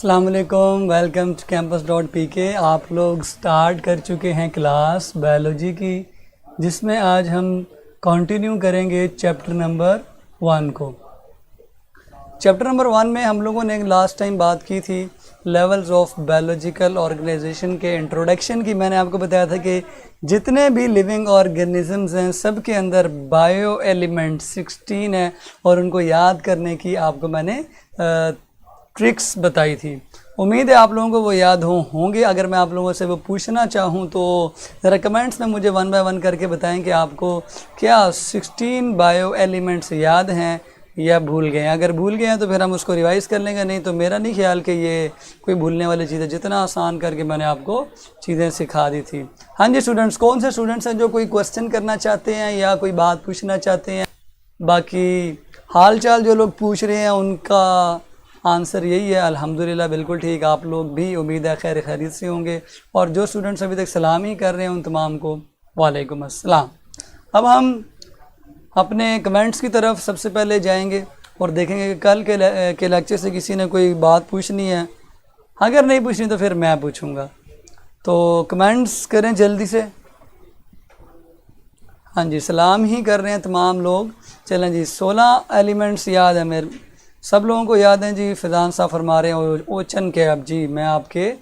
अस्सलाम वालेकुम, welcome to campus.pk। आप लोग स्टार्ट कर चुके हैं क्लास बायोलॉजी की, जिसमें आज हम कंटिन्यू करेंगे चैप्टर नंबर 1 को। चैप्टर नंबर 1 में हम लोगों ने लास्ट टाइम बात की थी लेवल्स ऑफ बायोलॉजिकल ऑर्गेनाइजेशन के इंट्रोडक्शन की। मैंने आपको बताया था कि जितने भी लिविंग ऑर्गेनिजम्स हैं सब के अंदर बायो एलिमेंट 16 है और उनको याद करने की आपको मैंने ट्रिक्स बताई थी। उम्मीद है आप लोगों को वो याद होंगे। अगर मैं आप लोगों से वो पूछना चाहूँ तो ज़रा कमेंट्स में मुझे 1 बाय 1 करके बताएं कि आपको क्या 16 बायो एलिमेंट्स याद हैं या भूल गए हैं। अगर भूल गए हैं तो फिर हम उसको रिवाइज़ कर लेंगे, नहीं तो मेरा नहीं ख्याल कि ये कोई भूलने वाली चीज़ है। जितना आसान करके मैंने आपको चीज़ें सिखा दी थी। हाँ जी स्टूडेंट्स, कौन से स्टूडेंट्स हैं जो कोई क्वेश्चन करना चाहते हैं या कोई बात पूछना चाहते हैं? बाकी हाल चाल जो लोग पूछ रहे हैं उनका आंसर यही है, अल्हम्दुलिल्लाह बिल्कुल ठीक। आप लोग भी उम्मीद है खैर खैरियत से होंगे। और जो स्टूडेंट्स अभी तक सलाम ही कर रहे हैं उन तमाम को वालेकुम अस्सलाम। अब हम अपने कमेंट्स की तरफ सबसे पहले जाएंगे और देखेंगे कि कल के लेक्चर से किसी ने कोई बात पूछनी है। अगर नहीं पूछनी तो फिर मैं पूछूंगा। तो कमेंट्स करें जल्दी से। हाँ जी, सलाम ही कर रहे हैं तमाम लोग। चलें जी, 16 एलिमेंट्स याद है मेरे सब लोगों को याद हैं जी। फिजान साहब फरमा रहे हैं ओचन के। अब जी मैं आपके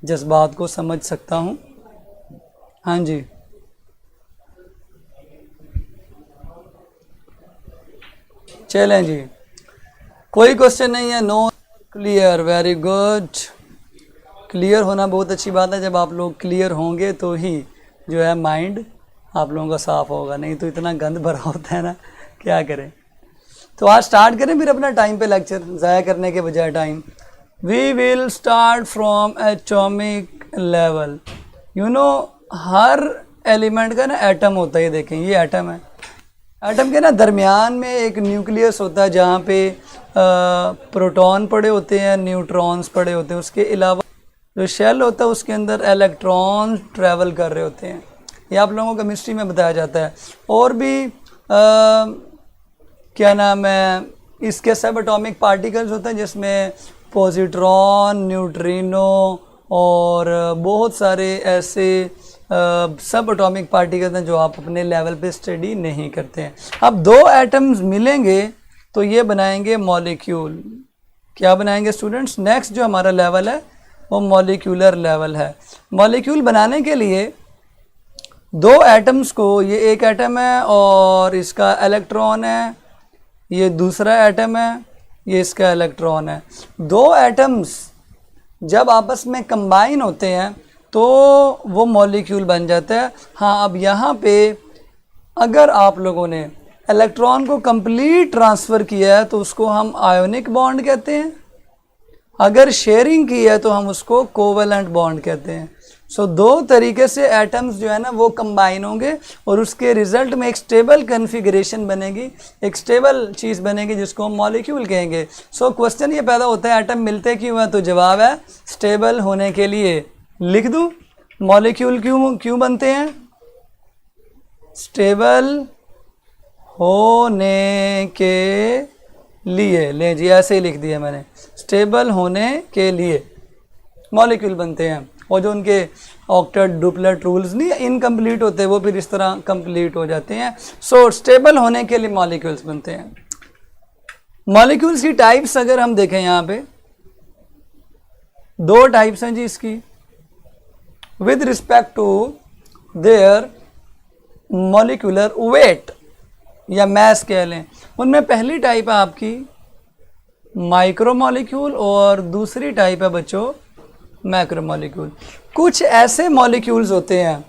जज्बात को समझ सकता हूँ। हाँ जी, चलें जी, कोई क्वेश्चन नहीं है। No clear, very good. Clear होना बहुत अच्छी बात है। जब आप लोग क्लियर होंगे तो ही जो है माइंड आप लोगों का साफ़ होगा, नहीं तो इतना गंद भरा होता है ना, क्या करें। तो आज स्टार्ट करें फिर अपना टाइम पे लेक्चर ज़ाया करने के बजाय time. We will start from atomic level. You know हर एलिमेंट का ना एटम होता है। ये देखें, ये एटम है। एटम के ना दरमियान में एक न्यूक्लियस होता है जहाँ पे प्रोटॉन पड़े होते हैं, न्यूट्रॉन्स पड़े होते हैं। उसके अलावा जो शेल होता है उसके अंदर इलेक्ट्रॉन ट्रैवल कर रहे होते हैं। ये आप लोगों को केमिस्ट्री में बताया जाता है। और भी क्या नाम है, इसके सब एटॉमिक पार्टिकल्स होते हैं जिसमें पॉजिट्रॉन, न्यूट्रिनो और बहुत सारे ऐसे सब एटॉमिक पार्टिकल्स हैं जो आप अपने लेवल पे स्टडी नहीं करते हैं। अब दो एटम्स मिलेंगे तो ये बनाएंगे मॉलिक्यूल। क्या बनाएंगे स्टूडेंट्स? नेक्स्ट जो हमारा लेवल है वो मॉलिक्यूलर लेवल है। मॉलिक्यूल बनाने के लिए दो एटम्स को, ये एक एटम है और इसका इलेक्ट्रॉन है, ये दूसरा एटम है, ये इसका इलेक्ट्रॉन है। दो एटम्स जब आपस में कंबाइन होते हैं तो वो मॉलिक्यूल बन जाता है। हाँ, अब यहाँ पे अगर आप लोगों ने इलेक्ट्रॉन को कंप्लीट ट्रांसफ़र किया है तो उसको हम आयोनिक बॉन्ड कहते हैं। अगर शेयरिंग की है तो हम उसको कोवेलेंट बॉन्ड कहते हैं। सो दो तरीके से एटम्स जो है ना वो कंबाइन होंगे और उसके रिज़ल्ट में एक स्टेबल कन्फिगरेशन बनेगी, एक स्टेबल चीज़ बनेगी जिसको हम मॉलिक्यूल कहेंगे। सो क्वेश्चन ये पैदा होता है एटम मिलते क्यों हैं? तो जवाब है स्टेबल होने के लिए। लिख दूँ, मॉलिक्यूल क्यों बनते हैं? स्टेबल होने के लिए। ले जी, ऐसे ही लिख दिया मैंने, स्टेबल होने के लिए मॉलिक्यूल बनते हैं। और जो उनके ऑक्टेट डुप्लेट रूल्स नहीं इनकम्प्लीट होते वो फिर इस तरह कंप्लीट हो जाते हैं। सो स्टेबल होने के लिए मॉलिक्यूल्स बनते हैं। मॉलिक्यूल्स की टाइप्स अगर हम देखें यहाँ पे दो टाइप्स हैं जी इसकी with respect to their molecular weight या मैस कह लें। उनमें पहली टाइप है आपकी माइक्रो मॉलिक्यूल और दूसरी टाइप है बच्चों मैक्रो मॉलिक्यूल। कुछ ऐसे मॉलिक्यूल्स होते हैं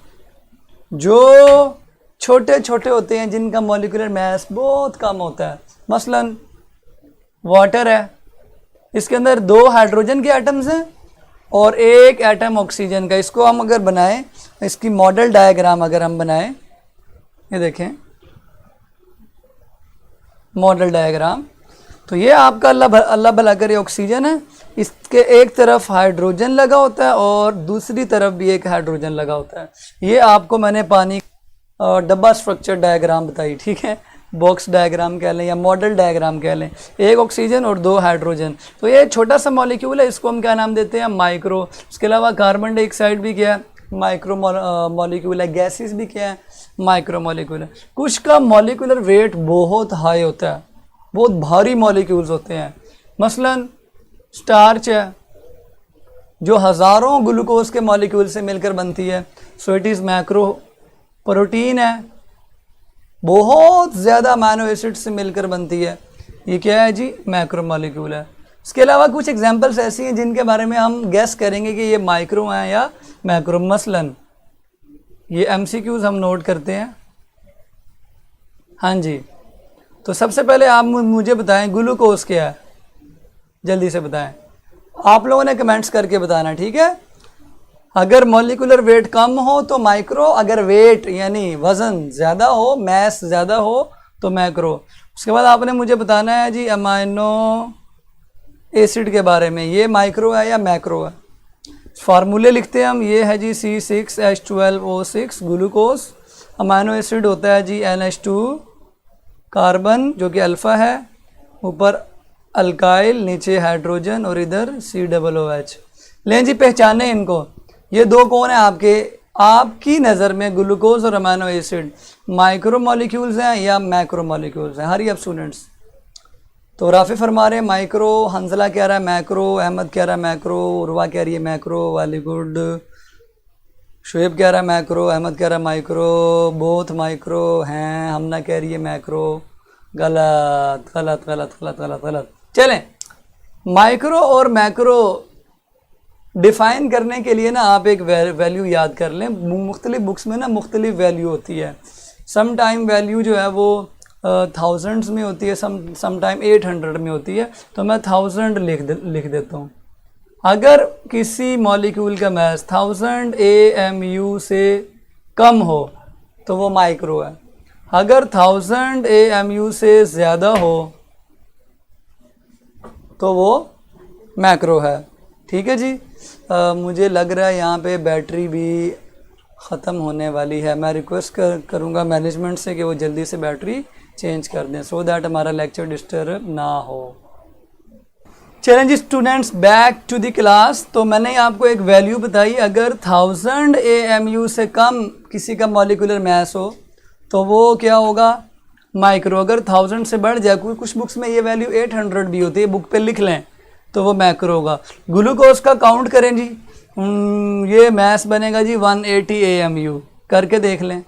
जो छोटे छोटे होते हैं जिनका मॉलिक्यूलर मैस बहुत कम होता है। मसलन वाटर है, इसके अंदर 2 हाइड्रोजन के एटम्स हैं और एक एटम ऑक्सीजन का। इसको हम अगर बनाएं, इसकी मॉडल डायग्राम अगर हम बनाएं, ये देखें मॉडल डायग्राम, तो ये आपका अल्लाह भला करे ऑक्सीजन है। इसके एक तरफ हाइड्रोजन लगा होता है और दूसरी तरफ भी एक हाइड्रोजन लगा होता है। ये आपको मैंने पानी डब्बा स्ट्रक्चर डायग्राम बताई, ठीक है। बॉक्स डायग्राम कह लें या मॉडल डायग्राम कह लें, एक ऑक्सीजन और 2 हाइड्रोजन। तो ये छोटा सा मॉलिक्यूल है, इसको हम क्या नाम देते हैं, माइक्रो। उसके अलावा कार्बन डाइऑक्साइड भी क्या है, माइक्रो मॉलिक्यूल है। गैसेस भी क्या है, माइक्रो मॉलिक्यूल है। कुछ का मॉलिक्यूलर वेट बहुत हाई होता है, बहुत भारी मॉलिक्यूल्स होते हैं। मसलन स्टार्च है जो हज़ारों ग्लूकोज के मॉलिक्यूल से मिलकर बनती है, so it is macro. Protein है, बहुत ज़्यादा अमीनो एसिड से मिलकर बनती है, ये क्या है जी, मैक्रो मॉलिक्यूल है। इसके अलावा कुछ एग्जांपल्स ऐसी हैं जिनके बारे में हम गेस करेंगे कि ये माइक्रो हैं या मैक्रो। मसलन ये एमसीक्यूज हम नोट करते हैं। हाँ जी, तो सबसे पहले आप मुझे बताएं ग्लूकोज क्या है, जल्दी से बताएं। आप लोगों ने कमेंट्स करके बताना, ठीक है। अगर मॉलिक्यूलर वेट कम हो तो माइक्रो, अगर वेट यानी वज़न ज़्यादा हो, मैस ज़्यादा हो तो मैक्रो। उसके बाद आपने मुझे बताना है जी अमाइनो एसिड के बारे में, ये माइक्रो है या मैक्रो है। फार्मूले लिखते हैं हम, ये है जी C6H12O6 ग्लूकोज। अमाइनो एसिड होता है जी NH2 कार्बन जो कि अल्फ़ा है, ऊपर अल्काइल, नीचे हाइड्रोजन और इधर COOH। लें जी पहचाने इनको, ये दो कौन है आपकी नज़र में, ग्लूकोज और अमाइनो एसिड माइक्रो मॉलिक्यूल्स हैं या मैक्रो मॉलिक्यूल्स हैं। Hurry up students. तो राफी फरमा रहे हैं माइक्रो, हंसला कह रहा है मैक्रो, अहमद कह रहा है मैक्रो, उर्वा कह रही है मैक्रो, वाली गुड, शुएब कह रहा है मैक्रो, अहमद कह रहा है माइक्रो, बोथ माइक्रो हैं, हमना कह रही है मैक्रो। गलत गलत गलत गलत गलत गलत। चलें, माइक्रो और मैक्रो डिफ़ाइन करने के लिए ना आप एक वैल्यू याद कर लें। मुख्तलिफ बुक्स में ना मुख्तलिफ वैल्यू होती है। सम टाइम वैल्यू जो है वो थाउजेंड्स में होती है, सम टाइम 800 में होती है, तो मैं 1000 लिख देता हूँ। अगर किसी मॉलिक्यूल का मास 1000 AMU से कम हो तो वो माइक्रो है, अगर 1000 AMU से ज़्यादा हो तो वो मैक्रो है। ठीक है जी। मुझे लग रहा है यहाँ पे बैटरी भी ख़त्म होने वाली है। मैं रिक्वेस्ट करूँगा मैनेजमेंट से कि वो जल्दी से बैटरी चेंज कर दें, सो दैट हमारा लेक्चर डिस्टर्ब ना हो। चलें जी students, back to the class. तो मैंने आपको एक वैल्यू बताई, अगर 1000 AMU से कम किसी का मॉलिक्यूलर मास हो तो वो क्या होगा, माइक्रो। अगर 1000 से बढ़ जाए, कुछ बुक्स में ये वैल्यू 800 भी होती है, बुक पे लिख लें, तो वो मैक्रो होगा। ग्लूकोज का काउंट करें जी, ये मास बनेगा जी 180 AMU, करके देख लें।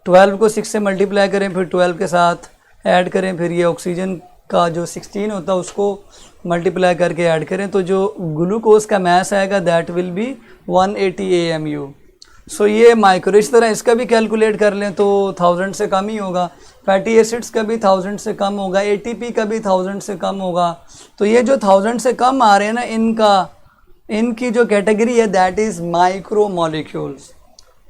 12 को 6 से मल्टीप्लाई करें, फिर 12 के साथ ऐड करें, फिर ये ऑक्सीजन का जो 16 होता है उसको मल्टीप्लाई करके ऐड करें, तो जो ग्लूकोज का मास आएगा दैट विल बी 180 AMU। सो ये माइक्रो। इस तरह इसका भी कैलकुलेट कर लें तो 1000 से कम ही होगा। फैटी एसिड्स का भी 1000 से कम होगा, ATP का भी 1000 से कम होगा। तो ये जो 1000 से कम आ रहे हैं ना, इनकी जो कैटेगरी है दैट इज़ माइक्रो मॉलिक्यूल्स,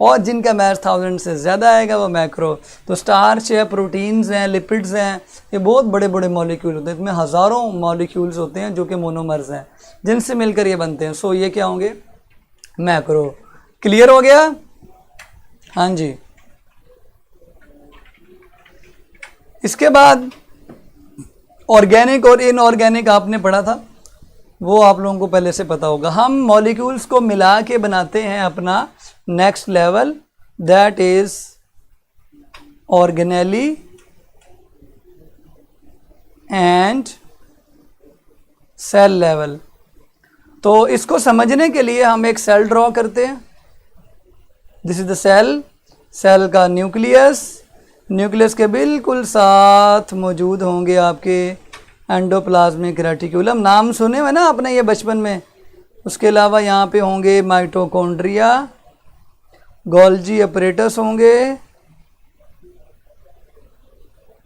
और जिनका मास 1000 से ज़्यादा आएगा वो मैक्रो। तो स्टार्च है, प्रोटीन्स हैं, लिपिड्स हैं, ये बहुत बड़े बड़े मॉलिक्यूल होते हैं, इसमें हज़ारों मॉलिक्यूल्स होते हैं जो कि मोनोमर्स हैं, जिनसे मिलकर ये बनते हैं। सो ये क्या होंगे, मैक्रो। क्लियर हो गया? हाँ जी। इसके बाद ऑर्गेनिक और इनऑर्गेनिक आपने पढ़ा था, वो आप लोगों को पहले से पता होगा। हम मॉलिक्यूल्स को मिला के बनाते हैं अपना next level, that is organelle and cell level. तो इसको समझने के लिए हम एक सेल ड्रॉ करते हैं। This is the cell, cell का न्यूक्लियस, न्यूक्लियस के बिल्कुल साथ मौजूद होंगे आपके एंडोप्लाज्मिक रेटिकुलम, नाम सुने हुए ना आपने ये बचपन में। उसके अलावा यहाँ पे होंगे माइटोकॉन्ड्रिया, गोल्जी अपरेटस होंगे,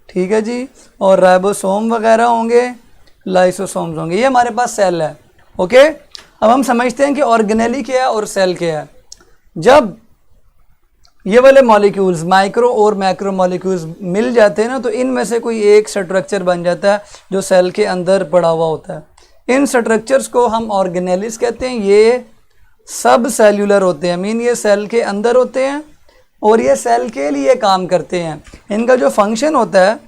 ठीक है जी, और राइबोसोम वगैरह होंगे, लाइसोसोम्स होंगे। ये हमारे पास सेल है। ओके, अब हम समझते हैं कि ऑर्गेनेली क्या है और सेल क्या है। जब ये वाले मॉलिक्यूल्स माइक्रो और मैक्रो मॉलिक्यूल्स मिल जाते हैं ना, तो इनमें से कोई एक स्ट्रक्चर बन जाता है जो सेल के अंदर पड़ा हुआ होता है। इन स्ट्रक्चर्स को हम ऑर्गेनेलिस कहते हैं। ये सब सेल्यूलर होते हैं, मीन ये सेल के अंदर होते हैं और ये सेल के लिए काम करते हैं। इनका जो फंक्शन होता है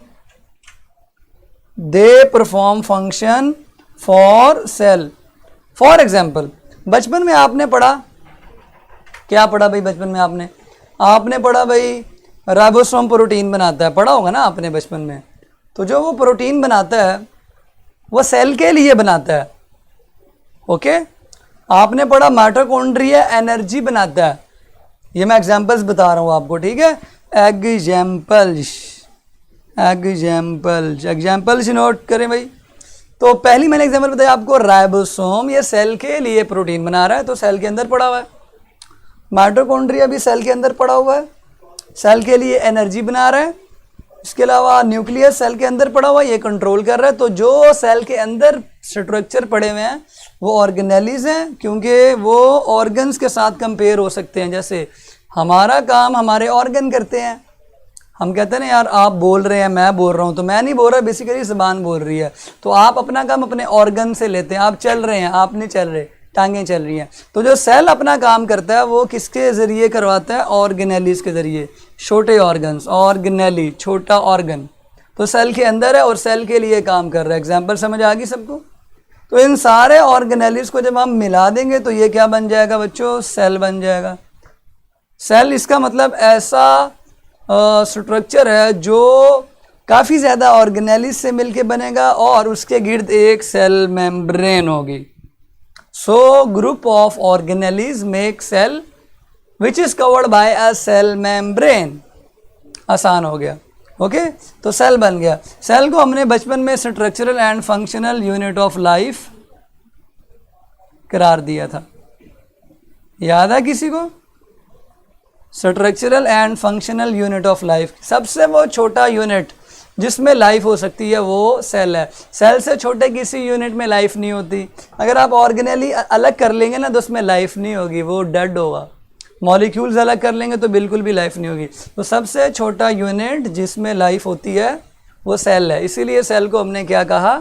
they perform function for sale. For example, बचपन में आपने पढ़ा, क्या पढ़ा भाई बचपन में आपने पढ़ा भाई राइबोसोम प्रोटीन बनाता है, पढ़ा होगा ना आपने बचपन में। तो जो वो प्रोटीन बनाता है वो सेल के लिए बनाता है। ओके, आपने पढ़ा माइटोकॉन्ड्रिया एनर्जी बनाता है। ये मैं एग्जांपल्स बता रहा हूँ आपको, ठीक है। एग्जांपल्स नोट करें भाई। तो पहली मैंने एग्जांपल बताया आपको, राइबोसोम ये सेल के लिए प्रोटीन बना रहा है, तो सेल के अंदर पड़ा हुआ है। माइटोकॉन्ड्रिया भी सेल के अंदर पड़ा हुआ है, सेल के लिए एनर्जी बना रहा है। इसके अलावा न्यूक्लियस सेल के अंदर पड़ा हुआ है, ये कंट्रोल कर रहा है। तो जो सेल के अंदर स्ट्रक्चर पड़े हुए हैं वो ऑर्गेनेलीज हैं, क्योंकि वो ऑर्गन्स के साथ कंपेयर हो सकते हैं। जैसे हमारा काम हमारे ऑर्गन करते हैं। हम कहते हैं ना यार आप बोल रहे हैं, मैं बोल रहा हूँ, तो मैं नहीं बोल रहा, बेसिकली ज़बान बोल रही है। तो आप अपना काम अपने ऑर्गन से लेते हैं। आप चल रहे हैं, आप नहीं चल रहे, टांगें चल रही हैं। तो जो सेल अपना काम करता है वो किसके ज़रिए करवाता है? ऑर्गेनेलीज के ज़रिए। छोटे ऑर्गन्स, ऑर्गेनेली छोटा ऑर्गन, तो सेल के अंदर है और सेल के लिए काम कर रहा है। एग्जाम्पल समझ आ गई सबको? तो इन सारे ऑर्गेनेलीज को जब हम मिला देंगे तो ये क्या बन जाएगा बच्चों? सेल बन जाएगा। सेल इसका मतलब ऐसा स्ट्रक्चर है जो काफ़ी ज़्यादा ऑर्गेनेलीज से मिलके बनेगा और उसके गिर्द एक सेल मेम्ब्रेन होगी। So group of organelles make cell which is covered by a cell membrane। आसान हो गया। ओके, तो सेल बन गया। सेल को हमने बचपन में structural and functional unit of life करार दिया था, याद है किसी को? Structural and functional unit of life, सबसे वो छोटा यूनिट जिसमें लाइफ हो सकती है वो सेल है। सेल से छोटे किसी यूनिट में लाइफ नहीं होती। अगर आप ऑर्गेनेली अलग कर लेंगे ना तो उसमें लाइफ नहीं होगी, वो डेड होगा। मॉलिक्यूल्स अलग कर लेंगे तो बिल्कुल भी लाइफ नहीं होगी। तो सबसे छोटा यूनिट जिसमें लाइफ होती है वो सेल है। इसीलिए सेल को हमने क्या कहा?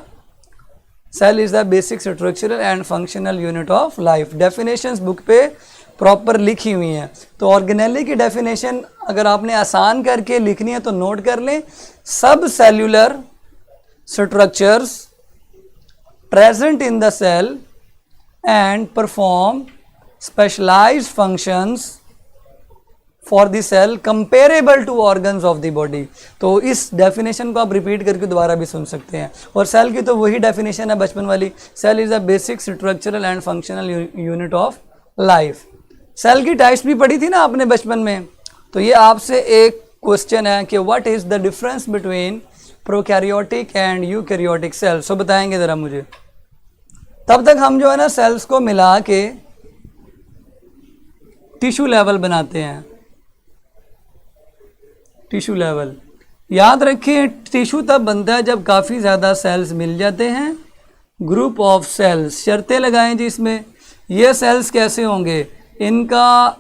Cell is the basic structural and functional unit of life. Definitions book पे प्रॉपर लिखी हुई हैं। तो ऑर्गेनेली की डेफिनेशन अगर आपने आसान करके लिखनी है तो नोट कर लें। Subcellular structures present in the cell and perform specialized functions for the cell comparable to organs of the body. तो इस डेफिनेशन को आप रिपीट करके दोबारा भी सुन सकते हैं। और सेल की तो वही डेफिनेशन है बचपन वाली, cell is a basic structural and functional unit of life. Cell की टाइप्स भी पढ़ी थी ना आपने बचपन में। तो ये आपसे एक क्वेश्चन है कि what is the difference between prokaryotic and eukaryotic cells. So बताएंगे ज़रा मुझे। तब तक हम जो है ना सेल्स को मिला के टिश्यू लेवल बनाते हैं। टिश्यू लेवल याद रखिए, टिश्यू तब बनता है जब काफ़ी ज़्यादा सेल्स मिल जाते हैं। ग्रुप ऑफ सेल्स, शर्तें लगाएं जी इसमें। ये सेल्स कैसे होंगे? इनका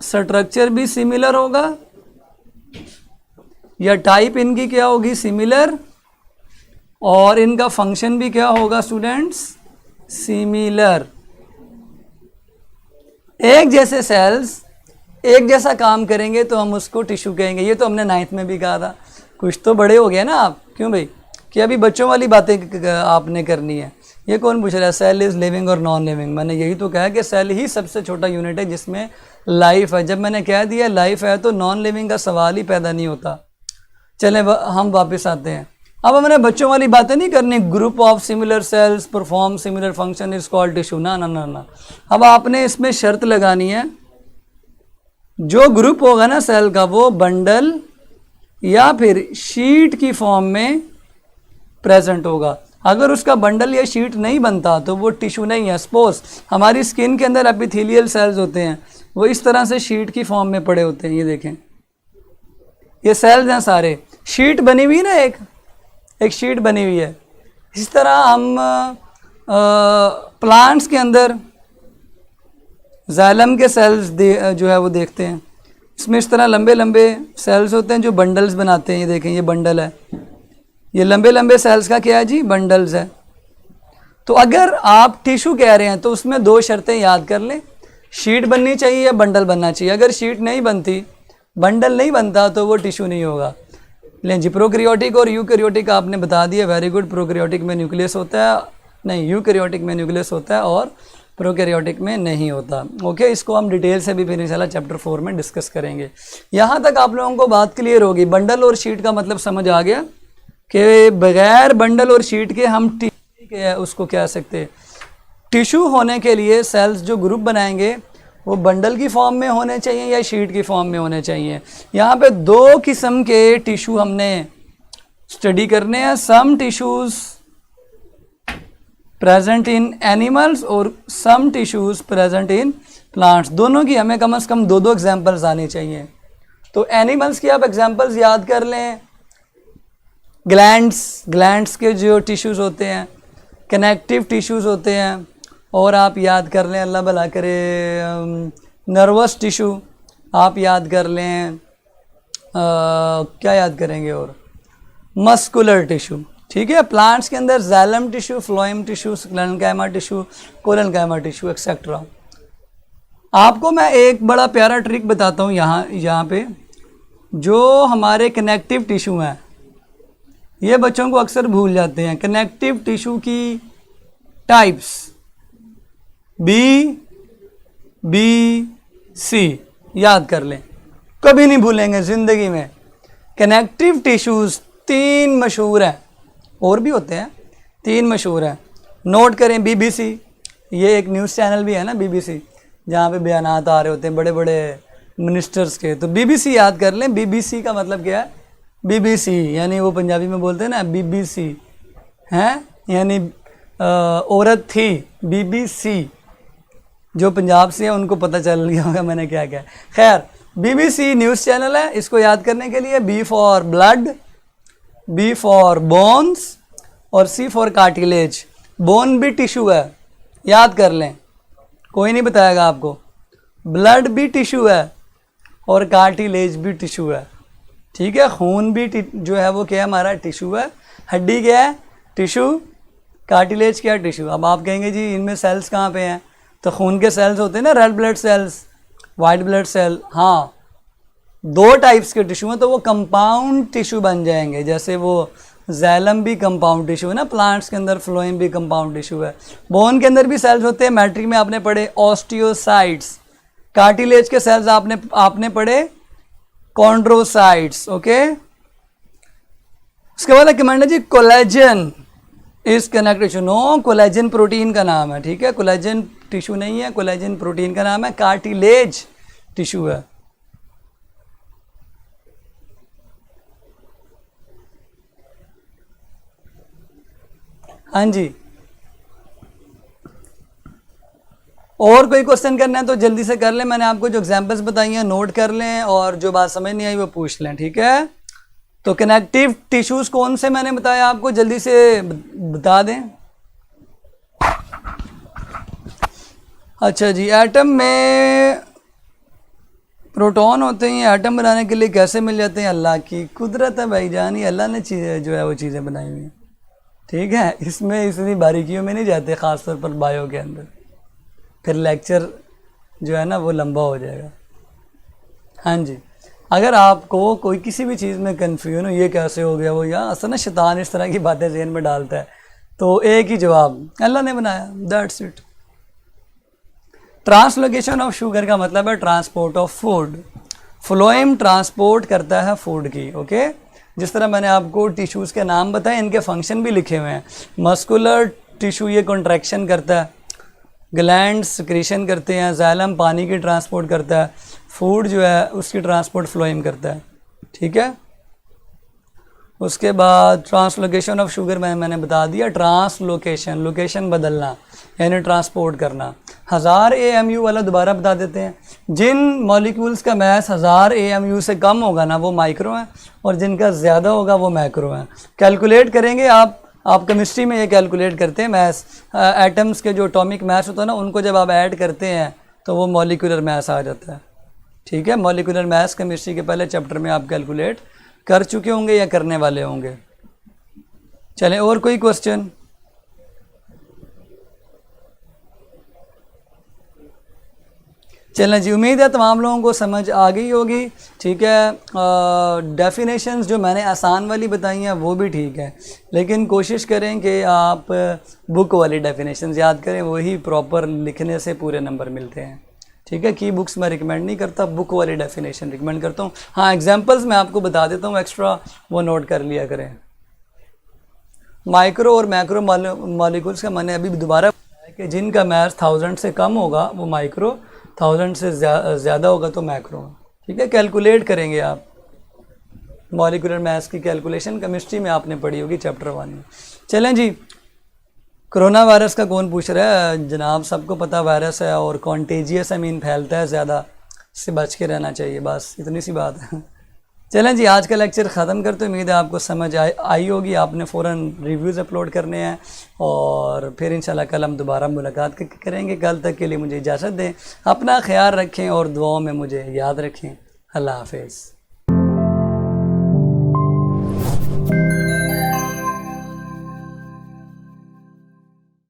स्ट्रक्चर भी सिमिलर होगा, या टाइप इनकी क्या होगी? सिमिलर। और इनका फंक्शन भी क्या होगा स्टूडेंट्स? सिमिलर। एक जैसे सेल्स एक जैसा काम करेंगे तो हम उसको टिश्यू कहेंगे। ये तो हमने 9th में भी कहा था। कुछ तो बड़े हो गए ना आप, क्यों भाई? कि अभी बच्चों वाली बातें आपने करनी है। ये कौन पूछ रहा है सेल इज़ लिविंग और नॉन लिविंग? मैंने यही तो कहा कि सेल ही सबसे छोटा यूनिट है जिसमें लाइफ है। जब मैंने कह दिया लाइफ है तो नॉन लिविंग का सवाल ही पैदा नहीं होता। चलें हम वापस आते हैं। अब हमने बच्चों वाली बातें नहीं करनी। Group of similar cells perform similar function is called tissue. ना ना ना ना, अब आपने इसमें शर्त लगानी है, जो ग्रुप होगा ना सेल का वो बंडल या फिर शीट की फॉर्म में प्रेजेंट होगा। अगर उसका बंडल या शीट नहीं बनता तो वो टिश्यू नहीं है। सपोज हमारी स्किन के अंदर एपिथेलियल सेल्स होते हैं, वो इस तरह से शीट की फॉर्म में पड़े होते हैं। ये देखें, ये सेल्स हैं सारे, शीट बनी हुई ना, एक शीट बनी हुई है। इस तरह हम प्लांट्स के अंदर जाइलम के सेल्स जो है वो देखते हैं। इसमें इस तरह लंबे लंबे सेल्स होते हैं जो बंडल्स बनाते हैं। ये देखें, ये बंडल है। ये लंबे लंबे सेल्स का क्या है जी? बंडल्स है। तो अगर आप टिश्यू कह रहे हैं तो उसमें 2 शर्तें याद कर लें। शीट बननी चाहिए या बंडल बनना चाहिए। अगर शीट नहीं बनती, बंडल नहीं बनता तो वो टिश्यू नहीं होगा। लें जी, प्रोकैरियोटिक और यूकैरियोटिक आपने बता दिया, वेरी गुड। प्रोकैरियोटिक में न्यूक्लियस होता है, नहीं यूकैरियोटिक में न्यूक्लियस होता है और प्रोकैरियोटिक में नहीं होता। ओके, इसको हम डिटेल से भी फिर इंशाल्लाह चैप्टर 4 में डिस्कस करेंगे। यहाँ तक आप लोगों को बात क्लियर होगी। बंडल और शीट का मतलब समझ आ गया कि बगैर बंडल और शीट के हम उसको क्या सकते, टिश्यू होने के लिए सेल्स जो ग्रुप बनाएंगे वो बंडल की फॉर्म में होने चाहिए या शीट की फॉर्म में होने चाहिए। यहाँ पे दो किस्म के टिश्यू हमने स्टडी करने हैं। सम टिश्यूज प्रेजेंट इन एनिमल्स और सम टिश्यूज प्रेजेंट इन प्लांट्स। दोनों की हमें कम से कम दो दो एग्जांपल्स आनी चाहिए। तो एनिमल्स की आप एग्जांपल्स याद कर लें, ग्लैंड्स के जो टिश्यूज होते हैं, कनेक्टिव टिश्यूज होते हैं, और आप याद कर लें, अल्लाह भला करे, नर्वस टिश्यू आप याद कर लें, क्या याद करेंगे, और मस्कुलर टिश्यू। ठीक है, प्लांट्स के अंदर xylem tissue, phloem tissue, sclerenchyma tissue, collenchyma tissue etcetera. आपको मैं एक बड़ा प्यारा ट्रिक बताता हूँ यहाँ पे। जो हमारे कनेक्टिव टिश्यू हैं, ये बच्चों को अक्सर भूल जाते हैं। कनेक्टिव टिश्यू की टाइप्स बी सी याद कर लें, कभी नहीं भूलेंगे ज़िंदगी में। कनेक्टिव टिश्यूज़ 3 मशहूर हैं, और भी होते हैं, 3 मशहूर हैं। नोट करें, BBC, ये एक न्यूज़ चैनल भी है ना BBC, जहाँ पे बयानात आ रहे होते हैं बड़े बड़े मिनिस्टर्स के। तो BBC याद कर लें। BBC का मतलब क्या है? BBC यानी वो पंजाबी में बोलते हैं ना BBC हैं, यानी औरत थी। BBC जो पंजाब से है उनको पता चल गया होगा मैंने क्या क्या। खैर, BBC न्यूज़ चैनल है। इसको याद करने के लिए B for blood, B for bones और C फॉर कार्टिलेज। बोन भी टिश्यू है, याद कर लें, कोई नहीं बताएगा आपको। ब्लड भी टिश्यू है और कार्टिलेज भी टिश्यू है। ठीक है, खून भी जो है वो क्या है, हमारा टिश्यू है। हड्डी क्या है? टिश्यू। कार्टिलेज क्या है? टिश्यू। अब आप कहेंगे जी इनमें सेल्स कहाँ पे हैं? तो खून के सेल्स होते हैं ना, red blood cells, white blood cell. हाँ, 2 टाइप्स के टिश्यू हैं, तो वो कंपाउंड टिश्यू बन जाएंगे। जैसे वो जैलम भी कंपाउंड टिश्यू है ना प्लांट्स के अंदर, फ्लोएम भी कंपाउंड टिश्यू है। बोन के अंदर भी सेल्स होते हैं, मैट्रिक में आपने पढ़े ऑस्टियोसाइट्स। कार्टिलेज के सेल्स आपने पढ़े कॉन्ड्रोसाइट्स। ओके, उसके बाद कमांडर जी कोलेजन इस connect tissue. No, collagen protein का नाम है। ठीक है, कोलेजन टिश्यू नहीं है, कोलेजन प्रोटीन का नाम है, कार्टिलेज टिश्यू है। हाँ जी, और कोई क्वेश्चन करना है तो जल्दी से कर लें। मैंने आपको जो एग्जांपल्स बताई हैं नोट कर लें, और जो बात समझ नहीं आई वो पूछ लें। ठीक है, तो कनेक्टिव टिश्यूज कौन से मैंने बताया आपको, जल्दी से बता दें। अच्छा जी, एटम में प्रोटॉन होते हैं। एटम बनाने के लिए कैसे मिल जाते हैं? अल्लाह की कुदरत है भाईजान, ये अल्लाह ने चीज़ें जो है वो चीज़ें बनाई हुई हैं। ठीक है, इसमें इतनी बारीकियों में नहीं जाते, ख़ासतौर पर बायो के अंदर, फिर लेक्चर जो है ना वो लंबा हो जाएगा। हाँ जी, अगर आपको कोई किसी भी चीज़ में कन्फ्यूजन हो, ये कैसे हो गया वो, या असल ना शैतान इस तरह की बातें ज़हन में डालता है, तो एक ही जवाब, अल्लाह ने बनाया, that's it. Translocation of sugar का मतलब है transport of food. Phloem transport करता है फूड की। ओके, जिस तरह मैंने आपको टिश्यूज़ के नाम बताए, इनके फंक्शन भी लिखे हुए हैं। मस्कुलर टिश्यू ये कॉन्ट्रैक्शन करता है, ग्लैंड सिक्रीशन करते हैं, जाइलम पानी की ट्रांसपोर्ट करता है, फूड जो है उसकी ट्रांसपोर्ट फ्लोएम करता है। ठीक है, उसके बाद ट्रांसलोकेशन ऑफ शुगर मैंने बता दिया। ट्रांसलोकेशन, लोकेशन बदलना यानी ट्रांसपोर्ट करना। 1000 AMU वाला दोबारा बता देते हैं। जिन मॉलिक्यूल्स का मैस 1000 AMU से कम होगा ना वो माइक्रो हैं, और जिनका ज़्यादा होगा वो मैक्रो हैं। कैलकुलेट करेंगे आप केमिस्ट्री में ये कैलकुलेट करते हैं मैस, एटम्स के जो एटॉमिक मैस होता है ना, उनको जब आप ऐड करते हैं तो वो मॉलिक्यूलर मैस आ जाता है। ठीक है, मॉलिक्यूलर मैस केमिस्ट्री के पहले चैप्टर में आप कैलकुलेट कर चुके होंगे या करने वाले होंगे। चलें, और कोई क्वेश्चन? चलें जी, उम्मीद है तमाम लोगों को समझ आ गई होगी। ठीक है, डेफिनेशंस जो मैंने आसान वाली बताई हैं वो भी ठीक है, लेकिन कोशिश करें कि आप बुक वाली डेफिनेशंस याद करें, वही प्रॉपर लिखने से पूरे नंबर मिलते हैं। ठीक है, की बुक्स मैं रिकमेंड नहीं करता, बुक वाली डेफिनेशन रिकमेंड करता हूँ। हाँ, एग्जांपल्स मैं आपको बता देता हूँ एक्स्ट्रा, वो नोट कर लिया करें। माइक्रो और मैक्रो मॉलिक्यूल्स का मैंने अभी दोबारा बताया कि जिनका मास 1000 से कम होगा वो माइक्रो, 1000 से ज़्यादा होगा तो मैक्रो। ठीक है, कैलकुलेट करेंगे आप, मॉलिक्यूलर मास की कैलकुलेशन केमिस्ट्री में आपने पढ़ी होगी चैप्टर 1 में। चलें जी, कोरोना वायरस का कौन पूछ रहा है जनाब, सबको पता वायरस है और कॉन्टेजियस फैलता है ज़्यादा, से बच के रहना चाहिए, बस इतनी सी बात है। चलें जी, आज का लेक्चर ख़त्म करते, उम्मीद है आपको समझ आई होगी। आपने फ़ौरन रिव्यूज़ अपलोड करने हैं और फिर इंशाल्लाह कल हम दोबारा मुलाकात करेंगे। कल तक के लिए मुझे इजाज़त दें, अपना ख्याल रखें और दुआओं में मुझे याद रखें। अल्लाह हाफ़िज़।